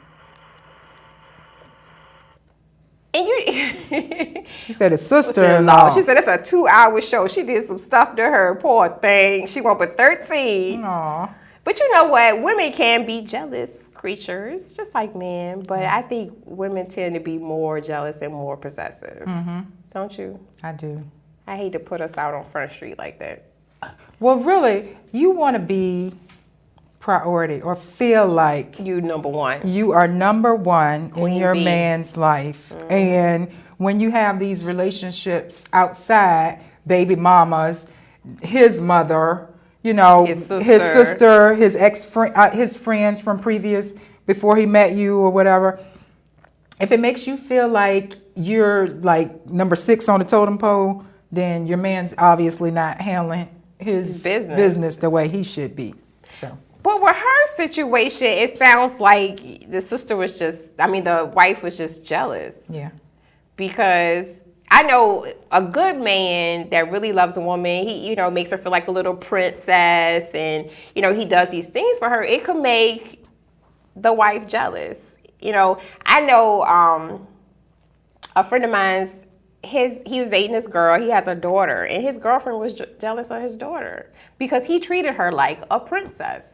And you, She said his sister-in-law. she said it's a 2-hour show. She did some stuff to her. Poor thing. She went for 13. Aw. But you know what? Women can be jealous creatures, just like men. But I think women tend to be more jealous and more possessive. Don't you? I do. I hate to put us out on Front Street like that. Well, really, you want to be priority or feel like You number one. you are number one in Queen your bee. man's life. And when you have these relationships outside, baby mamas, his mother, you know, His his sister. sister, his ex-friend, his friends from previous, before he met you or whatever, if it makes you feel like you're like number 6 on the totem pole, then your man's obviously not handling his business the way he should be. So. But with her situation, it sounds like the sister was the wife was just jealous. Yeah. Because I know a good man that really loves a woman, he, you know, makes her feel like a little princess and, you know, he does these things for her. It could make the wife jealous. You know, I know a friend of mine's, he was dating this girl, he has a daughter, and his girlfriend was jealous of his daughter because he treated her like a princess.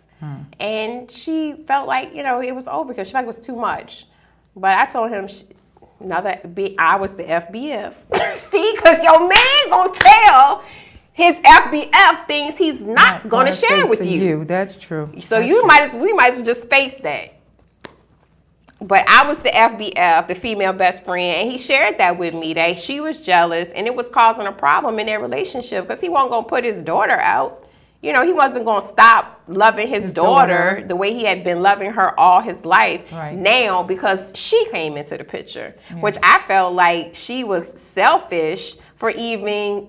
And she felt like, you know, it was over because she felt like it was too much. But I told him, I was the FBF. See, because your man gonna tell his FBF things he's not gonna share with you. That's true. So That's we true. might as well just face that. But I was the FBF, the female best friend, and he shared that with me, that she was jealous and it was causing a problem in their relationship because he wasn't gonna put his daughter out. You know, he wasn't going to stop loving his daughter the way he had been loving her all his life now because she came into the picture, which I felt like she was selfish for even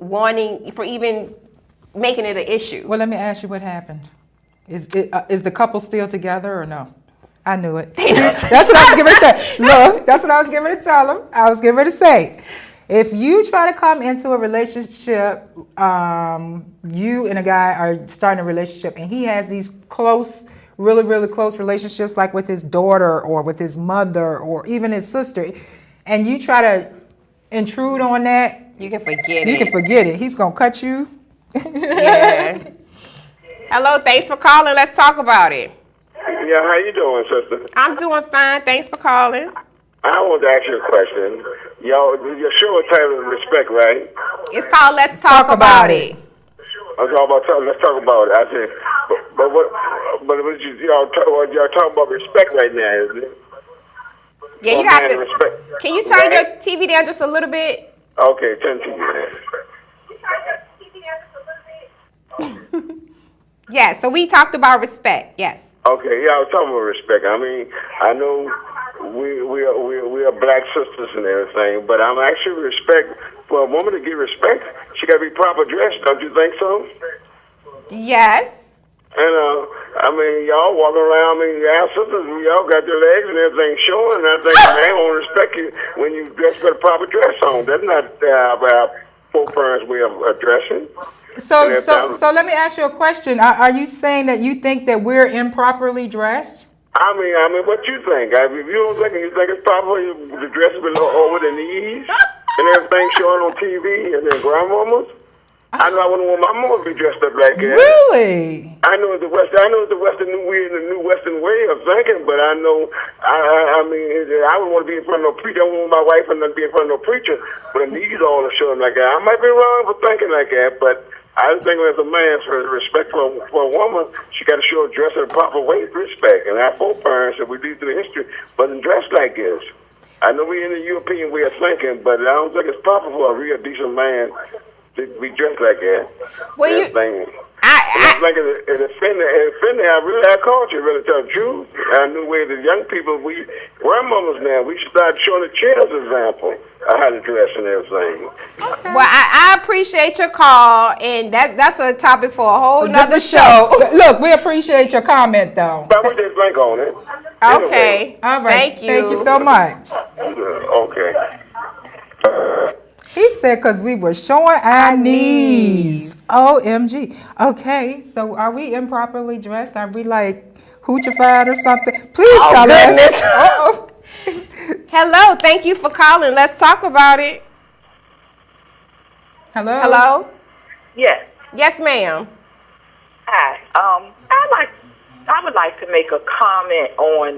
making it an issue. Well, let me ask you what happened. Is the couple still together or no? I knew it. See, that's what I was getting ready to say. Look, that's what I was getting ready to tell him. I was getting ready to say. If you try to come into a relationship, you and a guy are starting a relationship and he has these close, really, really close relationships like with his daughter or with his mother or even his sister, and you try to intrude on that, you can forget it. You can forget it. He's going to cut you. Yeah. Hello, thanks for calling. Let's talk about it. Yeah, how you doing, sister? I'm doing fine. Thanks for calling. I want to ask you a question. Your show is titled Respect, right? It's called Let's Talk About It. Let's talk about it. I said, but what y'all talking about respect right now, isn't it? Yeah, you have to. Respect. Can you turn your TV down just a little bit? Okay, turn TV down. Yeah, so we talked about respect. Yes. Okay, yeah, I was talking about respect. I mean, I know we are black sisters and everything, but I'm actually respect for a woman to get respect. She got to be proper dressed, don't you think so? Yes. And I mean, y'all walking around. I mean, y'all sisters, y'all got your legs and everything showing. And I think man won't respect you when you dress with a proper dress on. That's not our full parents' way of dressing. So let me ask you a question. Are you saying that you think that we're improperly dressed? I mean, what you think? If you don't think it's proper, the dress below over the knees and everything showing on TV and then grandmamas. I know I wouldn't want my mom to be dressed up like that. Really? I know it's the Western new Western way of thinking, but I know, I mean, I wouldn't want to be in front of no preacher. I wouldn't want my wife and to be in front of no preacher, but her knees all to show them like that. I might be wrong for thinking like that, but I was thinking as a man, for respect for a woman, she got to show her dress in a proper way, respect. And our foreparents, if we lead through the history, wasn't dressed like this. I know we're in the European way of thinking, but I don't think it's proper for a real decent man to be dressed like that. Well, I think it offended our real our culture, really tell the truth. Our new way that young people, we grandmothers now, we should start showing the children example of how to dress and everything. Well, I appreciate your call, and that's a topic for a whole nother show. Look, we appreciate your comment, though. But we just think on it. Okay. All right. Thank you. Thank you so much. Okay. He said because we were showing our knees. OMG. Okay, so are we improperly dressed? Are we like hoochified or something? Please tell us. Uh-oh. Hello. Thank you for calling. Let's talk about it. Hello? Hello? Yes. Yes, ma'am. Hi. I would like to make a comment on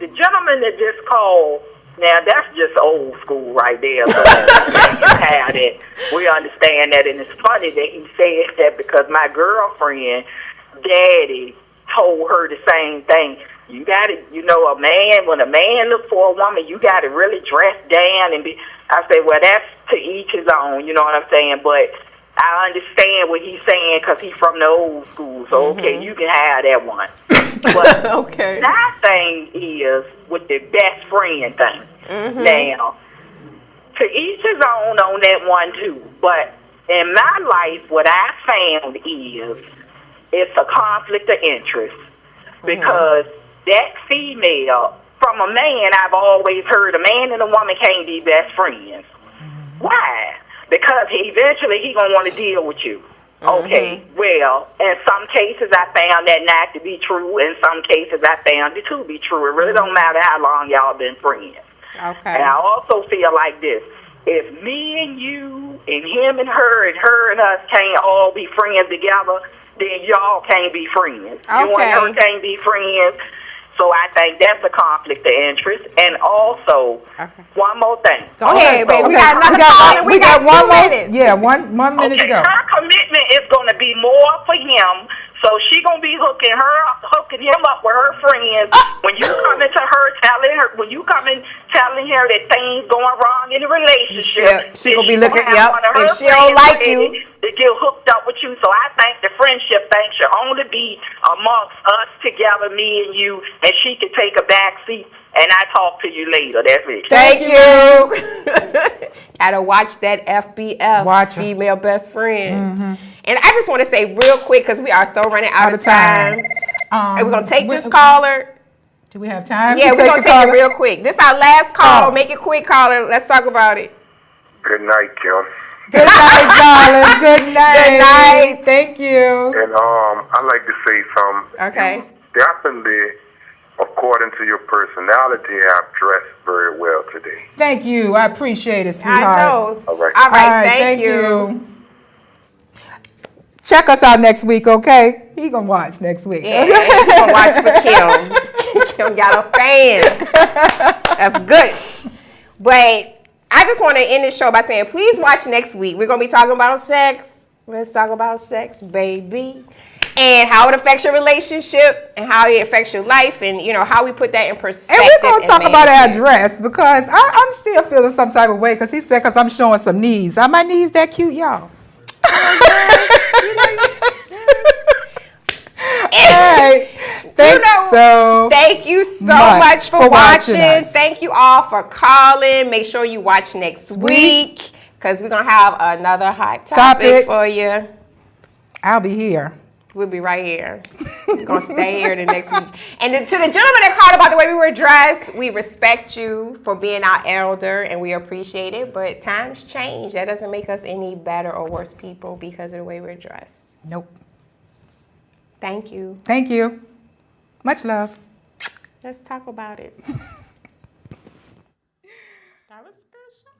the gentleman that just called. Now that's just old school right there. So had it. We understand that, and it's funny that he said that because my girlfriend, daddy, told her the same thing. You got to, when a man look for a woman, you got to really dress down and be. I say, well, that's to each his own. You know what I'm saying? But I understand what he's saying because he's from the old school. So okay, you can have that one. But okay. My thing is with the best friend thing. Now, to each his own on that one too. But in my life, what I found is it's a conflict of interest because that female, from a man, I've always heard a man and a woman can't be best friends. Why? Because eventually he gonna want to deal with you. Okay, well, in some cases I found that not to be true. In some cases I found it to be true. It really don't matter how long y'all been friends. Okay. And I also feel like this. If me and you and him and her and us can't all be friends together, then y'all can't be friends. Okay. You and her can't be friends. So I think that's a conflict of interest. And also, one more thing. Go ahead, baby. We got another call. We got 2 minutes. Yeah, one minute to go. Her commitment is going to be more for him. So she going to be hooking him up with her friends. When you come into her, telling her that things going wrong in the relationship. She going to be looking, if she don't like you. To get hooked up with you. So I think the friendship thing should only be amongst us together, me and you, and she can take a back seat, and I talk to you later. That's it. Thank you. Gotta watch that FBF, female best friend. And I just want to say real quick, because we are so running out of time. And we're going to take this caller. Do we have time? Yeah, we're going to take it real quick. This is our last call. Make it quick, caller. Let's talk about it. Good night, Kim. Good night, darling. Good night. Good night. Thank you. And I'd like to say something. Okay. You definitely, according to your personality, have dressed very well today. Thank you. I appreciate it, sweetheart. I know. All right. All right. Thank you. Check us out next week, okay? He gonna watch next week. Yeah, he's gonna watch for Kim. Kim got a fan. That's good. But I just want to end this show by saying, please watch next week. We're going to be talking about sex. Let's talk about sex, baby. And how it affects your relationship and how it affects your life and, how we put that in perspective. And we're going to talk about our dress because I'm still feeling some type of way because he said because I'm showing some knees. Are my knees that cute, y'all? Hey, thank you so much for watching. Thank you all for calling. Make sure you watch next week because we're going to have another hot topic for you. I'll be here. We'll be right here. We're going to stay here the next week. And to the gentleman that called about the way we were dressed, we respect you for being our elder and we appreciate it. But times change. That doesn't make us any better or worse people because of the way we're dressed. Nope. Thank you. Thank you. Much love. Let's talk about it. That was a good show.